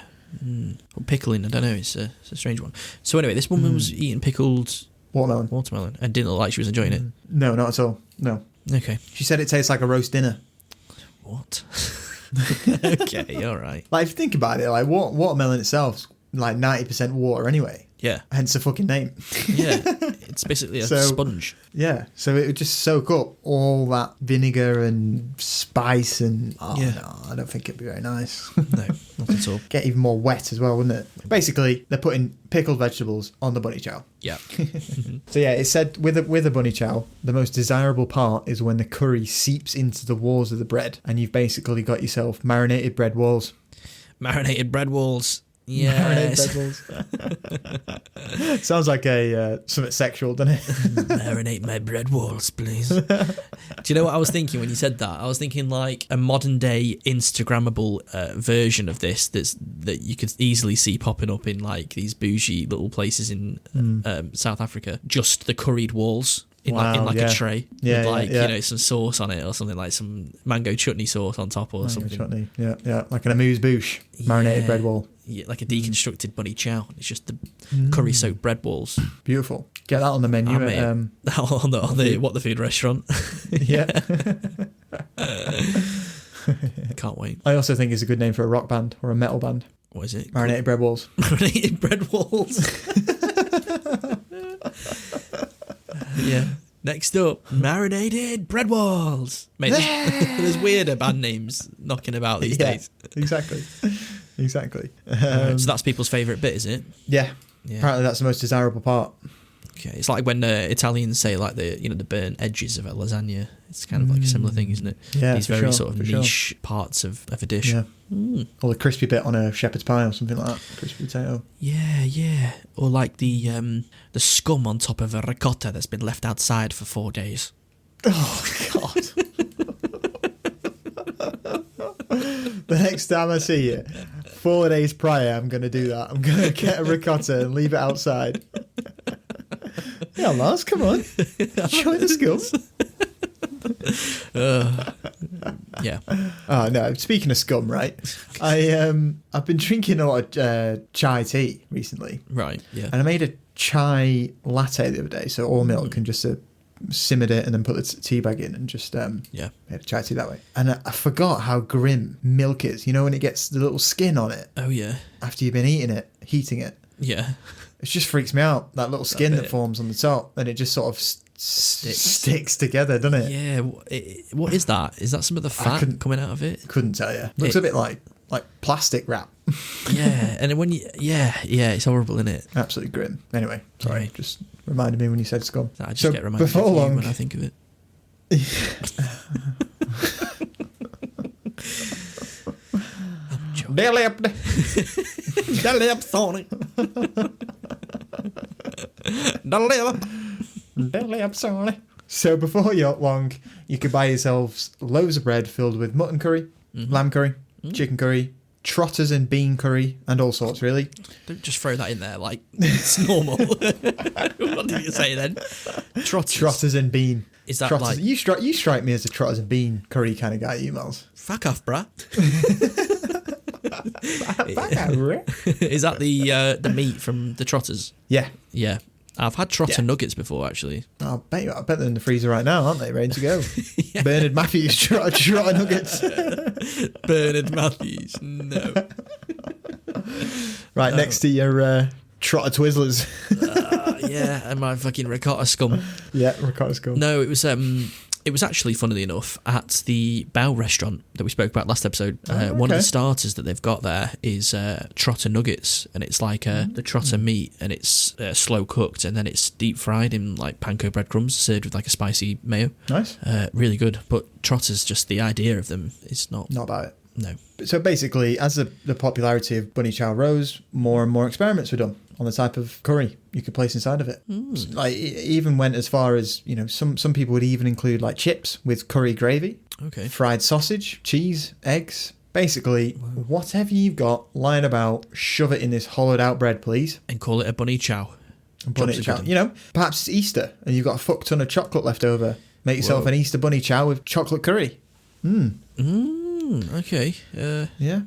Well, pickling, I don't know. It's a strange one. So anyway, this woman was eating pickled watermelon, and didn't look like she was enjoying it. No, not at all. No. Okay. She said it tastes like a roast dinner. What? Okay, all right. Like, if you think about it, like watermelon itself's like 90% water anyway. Yeah. Hence the fucking name. Yeah. It's basically a sponge. Yeah. So it would just soak up all that vinegar and spice and... no, I don't think it'd be very nice. No, not at all. Get even more wet as well, wouldn't it? Basically, they're putting pickled vegetables on the bunny chow. Yeah. So yeah, it said with a bunny chow, the most desirable part is when the curry seeps into the walls of the bread and you've basically got yourself marinated bread walls. Marinated bread walls. Yes. Marinate bread balls. Sounds like something sexual, doesn't it? Marinate my bread walls, please. Do you know what I was thinking when you said that? I was thinking like a modern day Instagrammable version of this that you could easily see popping up in like these bougie little places in South Africa. Just the curried walls. In a tray with like you know, some sauce on it or something, like some mango chutney sauce on top or something. Chutney. Yeah, like an amuse-bouche marinated bread wall. Yeah, like a deconstructed bunny chow. It's just the curry soaked bread balls. Beautiful. Get that on the menu at, on the What the Food restaurant. Yeah. Can't wait. I also think it's a good name for a rock band or a metal band. What is it? Marinated bread walls. Marinated bread walls. Yeah. Next up, marinated bread walls. Mate, there's weirder band names knocking about these days. Exactly. So that's people's favourite bit, is it? Yeah. Apparently that's the most desirable part. Okay, it's like when Italians say like the burnt edges of a lasagna. It's kind of like a similar thing, isn't it? Yeah, these very sort of niche parts of a dish. Yeah. Or the crispy bit on a shepherd's pie or something like that. Crispy potato. Yeah. Or like the scum on top of a ricotta that's been left outside for 4 days. Oh God. The next time I see you, 4 days prior, I'm going to do that. I'm going to get a ricotta and leave it outside. Yeah, Lars, come on. Enjoy the scum. Yeah. Oh no! Speaking of scum, right? I've been drinking a lot of chai tea recently. Right. Yeah. And I made a chai latte the other day, so all milk and just simmered it and then put the tea bag in and just made a chai tea that way. And I forgot how grim milk is. You know when it gets the little skin on it. Oh yeah. After you've been heating it. Yeah. It just freaks me out. That little skin that forms on the top, and it just sort of sticks together, doesn't it? Yeah. What is that? Is that some of the fat coming out of it? Couldn't tell you. Looks a bit like plastic wrap. Yeah, and when it's horrible, isn't it? Absolutely grim. Anyway, sorry, just reminded me when you said scum. I just get reminded of you when I think of it. Daily up, Sonic. Daily up, Sonic. So before you're long, you could buy yourselves loaves of bread filled with mutton curry, lamb curry, chicken curry, trotters and bean curry, and all sorts, really. Don't just throw that in there like it's normal. What did you say then? Trotters and bean. Is that trotters, like... You strike me as a trotters and bean curry kind of guy, you Miles. Fuck off, bruh. Is that the meat from the trotters? Yeah. Yeah. I've had trotter nuggets before, actually. I bet they're in the freezer right now, aren't they? Ready to go. Yeah. Bernard Matthews trotter nuggets. Bernard Matthews, no. Right, next to your trotter Twizzlers. Yeah, and my fucking ricotta scum. Yeah, ricotta scum. No, it was actually, funnily enough, at the Bao restaurant that we spoke about last episode. One of the starters that they've got there is trotter nuggets, and it's like the trotter meat, and it's slow cooked, and then it's deep fried in like panko breadcrumbs, served with like a spicy mayo. Nice. Really good. But trotters, just the idea of them is not about it. No. So basically, as the popularity of Bunny Chow rose, more and more experiments were done on the type of curry you could place inside of it. So, like, even went as far as, you know, some people would even include like chips with curry gravy, fried sausage, cheese, eggs. Basically, whatever you've got lying about, shove it in this hollowed out bread, please. And call it a Bunny Chow. Bunny Chow. You know, perhaps it's Easter and you've got a fuck ton of chocolate left over. Make yourself an Easter Bunny Chow with chocolate curry. Okay. Yeah.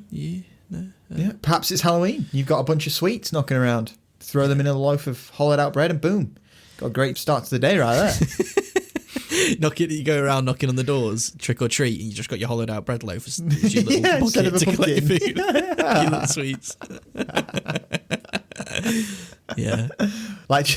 Perhaps it's Halloween. You've got a bunch of sweets knocking around. Throw them in a loaf of hollowed out bread and boom. Got a great start to the day right there. You go around knocking on the doors, trick or treat, and you just got your hollowed out bread loaf as your little bucket instead of a to collect pumpkin. your food. Your little sweets. Yeah. Like,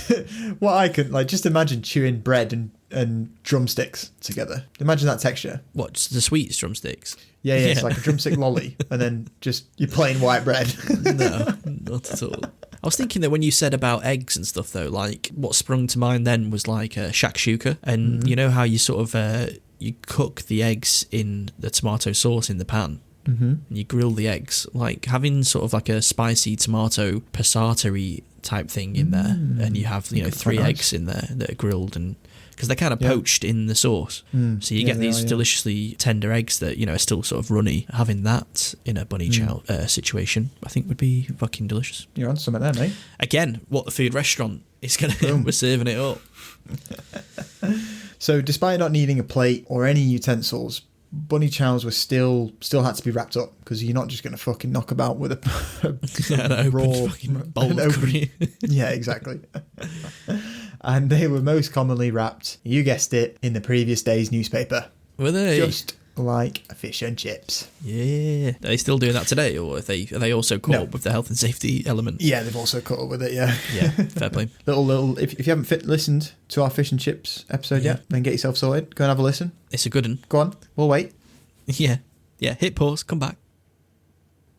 what I could, like, just imagine chewing bread and drumsticks together. Imagine that texture. What, just the sweets drumsticks? Yeah, it's like a drumstick lolly, and then just your plain white bread. No, not at all. I was thinking that when you said about eggs and stuff, though, like, what sprung to mind then was like shakshuka, and you know how you sort of you cook the eggs in the tomato sauce in the pan, Mm-hmm. and you grill the eggs. Like having sort of like a spicy tomato passata type thing in there, and you have 3 eggs in there that are grilled, and because they're kind of poached in the sauce, so you get these deliciously tender eggs that are still sort of runny. Having that in a bunny chow situation, I think would be fucking delicious. You're on something there, mate. Again, what the food restaurant is going to we're serving it up. So despite not needing a plate or any utensils, bunny chows were still had to be wrapped up, because you're not just going to fucking knock about with a raw fucking bowl of curry. Yeah, exactly. And they were most commonly wrapped, you guessed it, in the previous day's newspaper. Were they? Just like fish and chips. Yeah. Are they still doing that today, or are they also caught up with the health and safety element? Yeah, they've also caught up with it, yeah. Yeah, fair play. little if you haven't listened to our fish and chips episode yet, then get yourself sorted. Go and have a listen. It's a good one. Go on, we'll wait. Yeah. Hit pause, come back.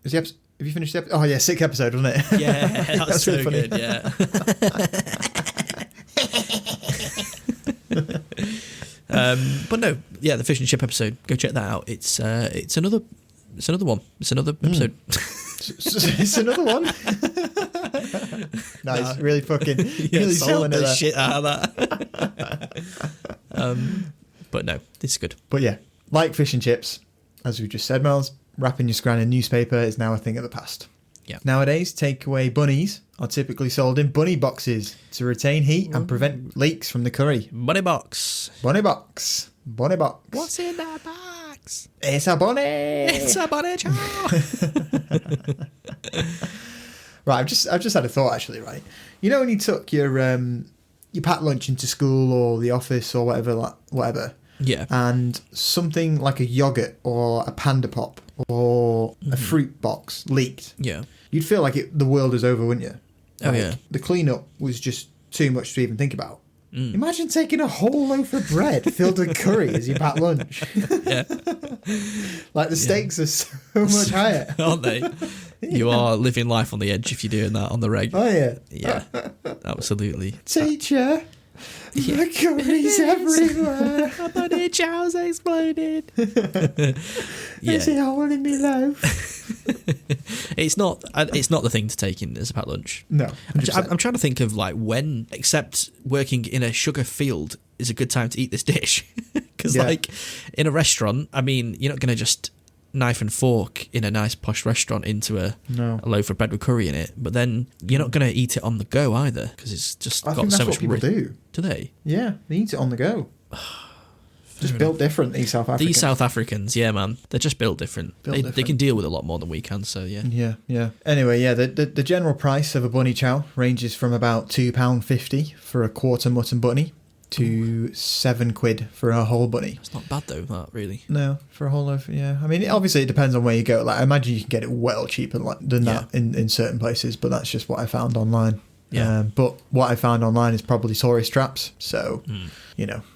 Have you finished the episode? Oh yeah, 6th episode, wasn't it? Yeah, that's so really good, yeah. But no, yeah, the fish and chip episode, go check that out. It's another one. It's another episode. It's another one. Nice, really fucking really selling the it shit out of that. But no, this is good. But yeah, like fish and chips, as we just said, Miles, wrapping your scran in newspaper is now a thing of the past. Yeah. Nowadays, takeaway bunnies are typically sold in bunny boxes to retain heat and prevent leaks from the curry. Bunny box. Bunny box. Bunny box. What's in that box? It's a bunny. It's a bunny chow. Right, I've just had a thought actually. Right, when you took your packed lunch into school or the office or whatever. Yeah. And something like a yogurt or a panda pop or a fruit box leaked. Yeah. You'd feel like the world is over, wouldn't you? Oh, yeah. The cleanup was just too much to even think about. Imagine taking a whole loaf of bread filled with curry as you pack lunch. Yeah. Like the stakes are so much higher. Aren't they? You are living life on the edge if you're doing that on the reg. Oh, yeah. Yeah, absolutely. Teacher, the curry's everywhere. Bunny chow's exploded. There's a hole in my loaf. It's not the thing to take in as a packed lunch. No. I'm trying to think of like when, except working in a sugar field, is a good time to eat this dish. Because like in a restaurant, I mean, you're not going to just knife and fork in a nice posh restaurant into a loaf of bread with curry in it, but then you're not going to eat it on the go either, because it's just got so much. People do. Do they? Yeah, they eat it on the go. Just built different, these South Africans. These South Africans, yeah, man, they're just built different. They can deal with a lot more than we can. So yeah. Yeah. Anyway, the general price of a bunny chow ranges from about £2.50 for a quarter mutton bunny to £7 for a whole bunny. It's not bad though, that really. No, for a whole loaf, yeah. I mean, obviously it depends on where you go. Like, I imagine you can get it well cheaper than that in certain places, but that's just what I found online. Yeah. But what I found online is probably tourist traps. So,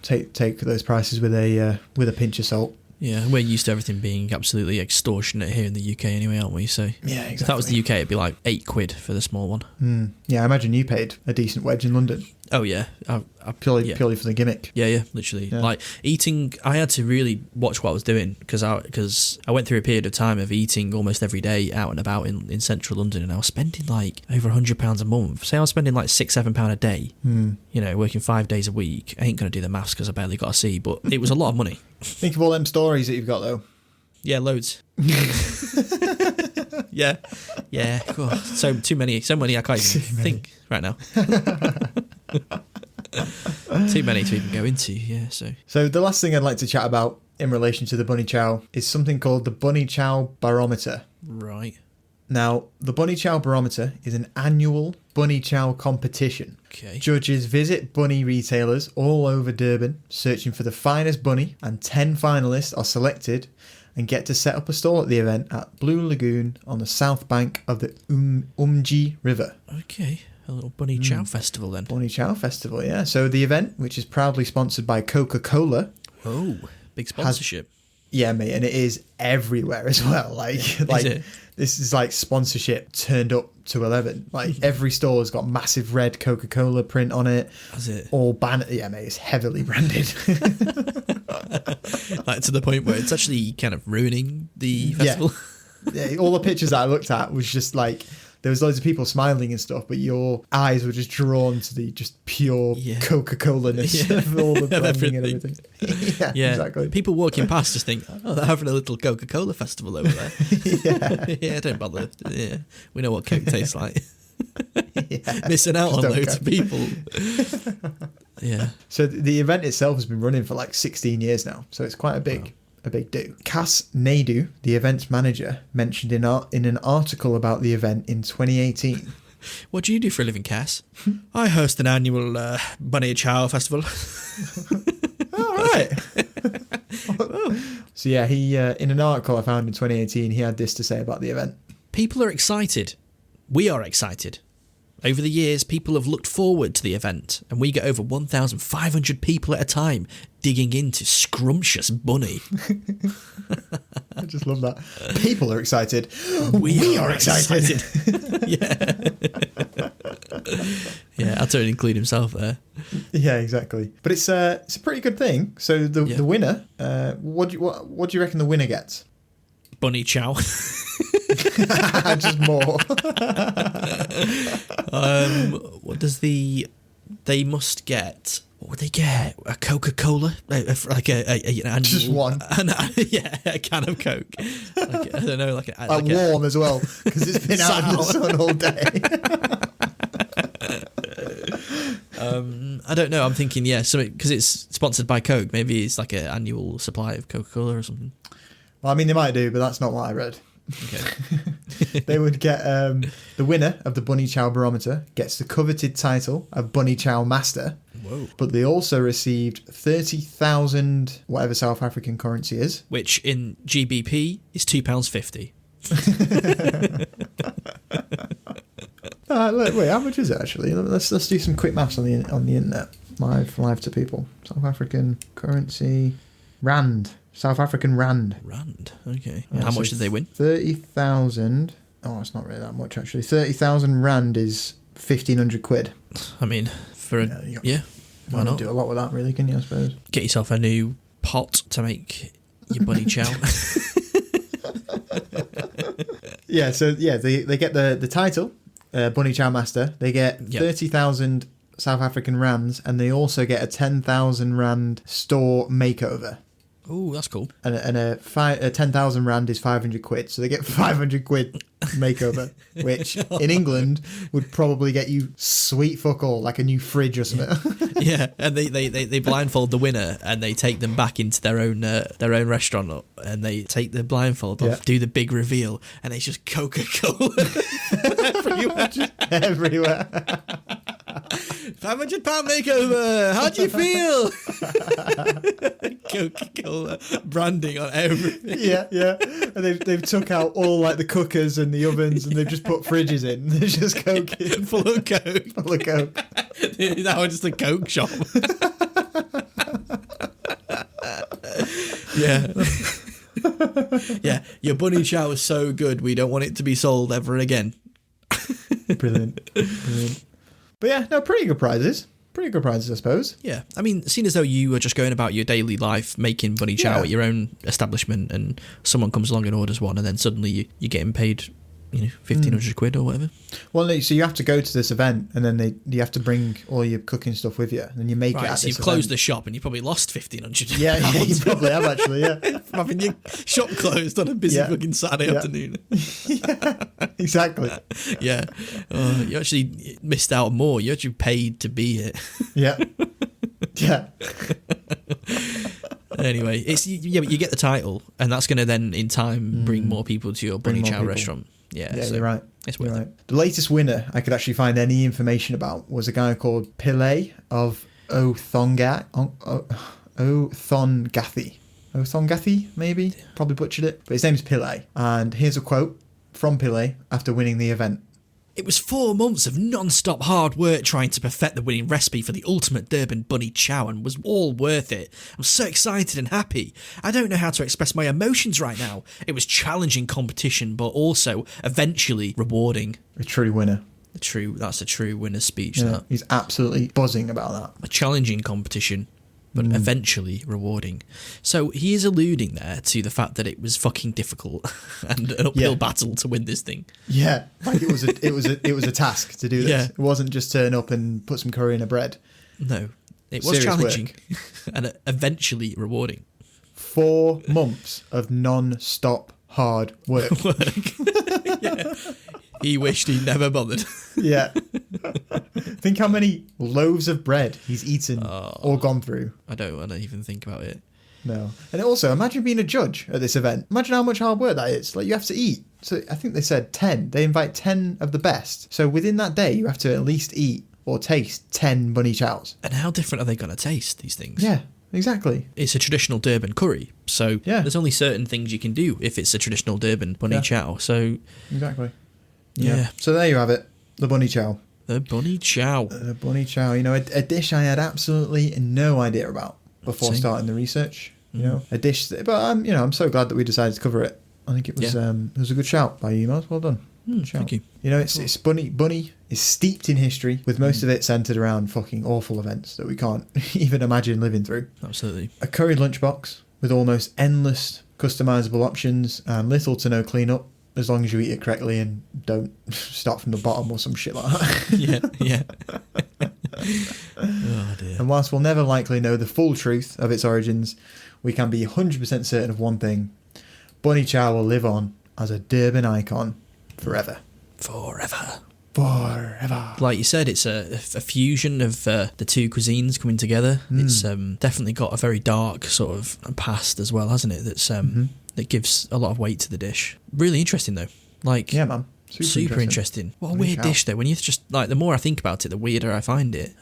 take those prices with a pinch of salt. Yeah, we're used to everything being absolutely extortionate here in the UK anyway, aren't we? So yeah, exactly. If that was the UK, it'd be like £8 for the small one. Yeah, I imagine you paid a decent wedge in London. Oh yeah, purely for the gimmick. Yeah, literally. Yeah. Like eating, I had to really watch what I was doing because I went through a period of time of eating almost every day out and about in central London, and I was spending like over £100 a month. Say I was spending like £6-7 a day. Working 5 days a week. I ain't gonna do the maths because I barely got a C, but it was a lot of money. Think of all them stories that you've got though. Yeah, loads. Yeah. God. So many I can't even think right now. Too many to even go into, yeah. So the last thing I'd like to chat about in relation to the bunny chow is something called the Bunny Chow Barometer. Right. Now, the Bunny Chow Barometer is an annual bunny chow competition. Okay. Judges visit bunny retailers all over Durban, searching for the finest bunny, and 10 finalists are selected and get to set up a stall at the event at Blue Lagoon on the south bank of the Umji River. Okay. A little Bunny Chow festival then. Bunny Chow festival, yeah. So the event, which is proudly sponsored by Coca-Cola. Oh, big sponsorship. Yeah, mate, and it is everywhere as well. Like this is like sponsorship turned up to 11. Like every store's got massive red Coca-Cola print on it. That's it. All banner. Yeah, mate, it's heavily branded. Like to the point where it's actually kind of ruining the festival. Yeah, all the pictures that I looked at was just like, there was loads of people smiling and stuff, but your eyes were just drawn to the just pure Coca-Cola-ness of all the branding and everything. Yeah, exactly. People walking past just think, oh, they're having a little Coca-Cola festival over there. Yeah, don't bother. Yeah, we know what Coke tastes like. Missing out on loads of people. Yeah. So the event itself has been running for like 16 years now, so it's quite a big do. Cass Naidu, the event manager, mentioned in an article about the event in 2018. What do you do for a living, Cass? I host an annual Bunny Chow festival. All right. So yeah, he in an article I found in 2018, he had this to say about the event. People are excited. We are excited. Over the years, people have looked forward to the event, and we get over 1,500 people at a time digging into scrumptious Bunny. I just love that. People are excited. We are excited. Yeah, I'll totally include himself there. Yeah, exactly. But it's a pretty good thing. So the winner, what do you reckon the winner gets? Bunny Chow. Just more. What does they must get? What would they get? A Coca-Cola, like an annual, just one. A can of Coke. Like, I don't know, like warm as well because it's been out in the sun all day. I don't know. I'm thinking, something because it's sponsored by Coke. Maybe it's like an annual supply of Coca-Cola or something. Well, I mean, they might do, but that's not what I read. Okay. They would get the winner of the Bunny Chow Barometer gets the coveted title of Bunny Chow Master. Whoa. But they also received 30,000 whatever South African currency is, which in GBP is £2.50. Wait, how much is it actually? Let's do some quick maths on the internet. Live to people. South African currency, rand. South African rand. Rand, okay. How much did they win? 30,000. Oh, it's not really that much actually. 30,000 rand is 1,500 quid. I mean, for why not? Do a lot with that, really, can you? I suppose. Get yourself a new pot to make your Bunny Chow. They get the title, Bunny Chow Master. They get 30,000 South African rands, and they also get a 10,000 rand store makeover. Oh, that's cool. And a 10,000 rand is 500 quid. So they get 500 quid makeover, which in England would probably get you sweet fuck all, like a new fridge or something. Yeah, and they blindfold the winner and they take them back into their own restaurant and they take the blindfold off, do the big reveal, and it's just Coca-Cola everywhere. £500 makeover. How do you feel? Coca-Cola branding on everything. Yeah. And they've took out all like the cookers and the ovens, and they've just put fridges in. There's just Coke in. Full of Coke. Full of Coke. Now it's just a Coke shop. Yeah. Your Bunny Chow is so good. We don't want it to be sold ever again. Brilliant. But yeah, no, pretty good prizes. Pretty good prizes, I suppose. Yeah. I mean, seeing as though you were just going about your daily life making Bunny Chow at your own establishment, and someone comes along and orders one, and then suddenly you're getting paid, 1,500 quid or whatever. Well, no, so you have to go to this event, and then you have to bring all your cooking stuff with you, and then you make it at so this you've closed the shop, and you probably lost 1,500. Yeah, you probably have actually. Yeah, from having your shop closed on a busy fucking Saturday afternoon. Yeah, exactly. Yeah, you actually missed out more. You actually paid to be it. Yeah. Anyway, but you get the title, and that's going to then in time bring more people to your Bunny Chow restaurant. Yeah, so you're right. It's worth it. The latest winner I could actually find any information about was a guy called Pillay of Othongathi, maybe? Probably butchered it. But his name's Pillay. And here's a quote from Pillay after winning the event. It was 4 months of non-stop hard work trying to perfect the winning recipe for the ultimate Durban Bunny Chow and was all worth it. I'm so excited and happy. I don't know how to express my emotions right now. It was challenging competition, but also eventually rewarding. A true winner. That's a true winner's speech, Yeah, that. he's absolutely buzzing about that. A challenging competition, but eventually rewarding. So he is alluding there to the fact that it was fucking difficult and an uphill battle to win this thing. Yeah, like it was a task to do this. Yeah. It wasn't just turn up and put some curry in a bread. No, it was Serious challenging and eventually rewarding. 4 months of non-stop hard work. Yeah. He wished he'd never bothered. Yeah. Think how many loaves of bread he's eaten or gone through. I don't want to even think about it. No. And also, imagine being a judge at this event. Imagine how much hard work that is. Like, you have to eat. So I think they said 10. They invite 10 of the best. So within that day, you have to at least eat or taste 10 bunny chows. And how different are they going to taste, these things? Yeah, exactly. It's a traditional Durban curry, so there's only certain things you can do if it's a traditional Durban bunny chow. So exactly. Yeah. So there you have it. The bunny chow. The bunny chow. The bunny chow. You know, a dish I had absolutely no idea about before starting the research. You know, a dish that, but I'm so glad that we decided to cover it. I think it was a good shout by you, Emails. Well done. Thank you. You know, it's Bunny is steeped in history, with most of it centred around fucking awful events that we can't even imagine living through. Absolutely. A curry lunchbox with almost endless customisable options and little to no clean-up, as long as you eat it correctly and don't start from the bottom or some shit like that. Yeah. Oh dear. And whilst we'll never likely know the full truth of its origins, we can be 100% certain of one thing. Bunny Chow will live on as a Durban icon forever. Forever. Like you said, it's a fusion of the two cuisines coming together. It's definitely got a very dark sort of past as well, hasn't it? That's that gives a lot of weight to the dish. Really interesting though. Like, yeah, man. Super interesting. What a weird dish though. When you just, like, the more I think about it, the weirder I find it.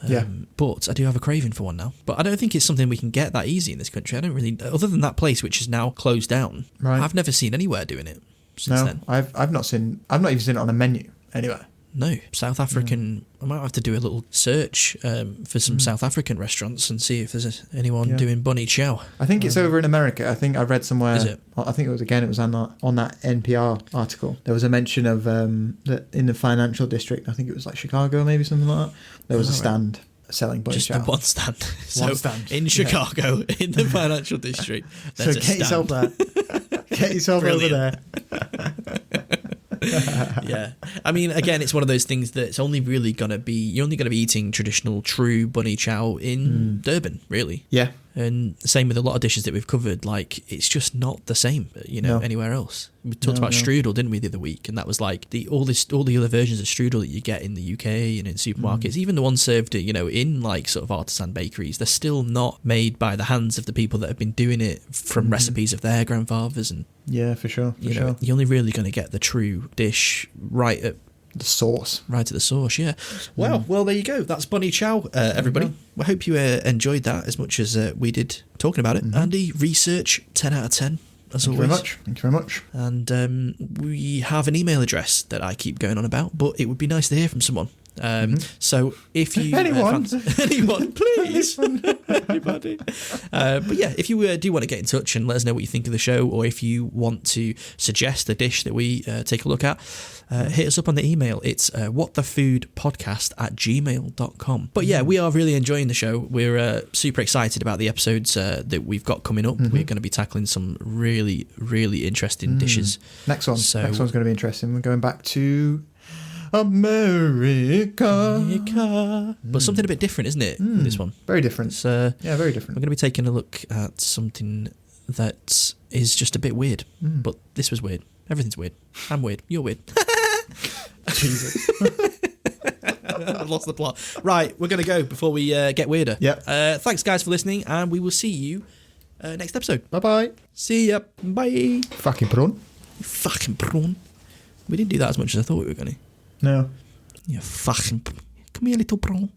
But I do have a craving for one now. But I don't think it's something we can get that easy in this country. I don't really, other than that place which is now closed down. Right. I've never seen anywhere doing it since then. I've not even seen it on a menu anywhere. No, South African. I might have to do a little search for some South African restaurants and see if there's anyone doing bunny chow. I think it's over in America. I think I read somewhere. Is it? I think it was on that NPR article. There was a mention of that in the financial district. I think it was like Chicago, maybe something like that. There was a stand selling bunny chow. Just one stand. One stand in Chicago, in the financial district. So get yourself there. Get yourself over there. Yeah, I mean, again, it's one of those things that it's only really gonna be, you're only gonna be eating traditional true bunny chow in Durban, really. Yeah. And same with a lot of dishes that we've covered. Like, it's just not the same, anywhere else. We talked about strudel, didn't we, the other week? And that was like all the other versions of strudel that you get in the UK and in supermarkets, even the ones served, in like sort of artisan bakeries, they're still not made by the hands of the people that have been doing it from recipes of their grandfathers. And yeah, for sure. You're only really going to get the true dish right at the source. Right to the source, yeah. Well, there you go. That's Bunny Chow, everybody. I hope you enjoyed that as much as we did talking about it. Andy, research, 10 out of 10, as always. Thank you very much. And we have an email address that I keep going on about, but it would be nice to hear from someone. So if you anyone please anybody, but yeah, if you do want to get in touch and let us know what you think of the show, or if you want to suggest a dish that we take a look at, hit us up on the email. It's whatthefoodpodcast@gmail.com. But yeah, we are really enjoying the show. We're super excited about the episodes that we've got coming up. We're going to be tackling some really, really interesting dishes. Next one's going to be interesting. We're going back to America. But something a bit different, isn't it? This one. Very different. Yeah, very different. We're going to be taking a look at something that is just a bit weird. But this was weird. Everything's weird. I'm weird. You're weird. Jesus. I've lost the plot. Right, we're going to go before we get weirder. Yep. Thanks, guys, for listening, and we will see you next episode. Bye-bye. See ya. Bye. Fucking prawn. Fucking prawn. We didn't do that as much as I thought we were going to. No. You fucking... Come here, little prawn.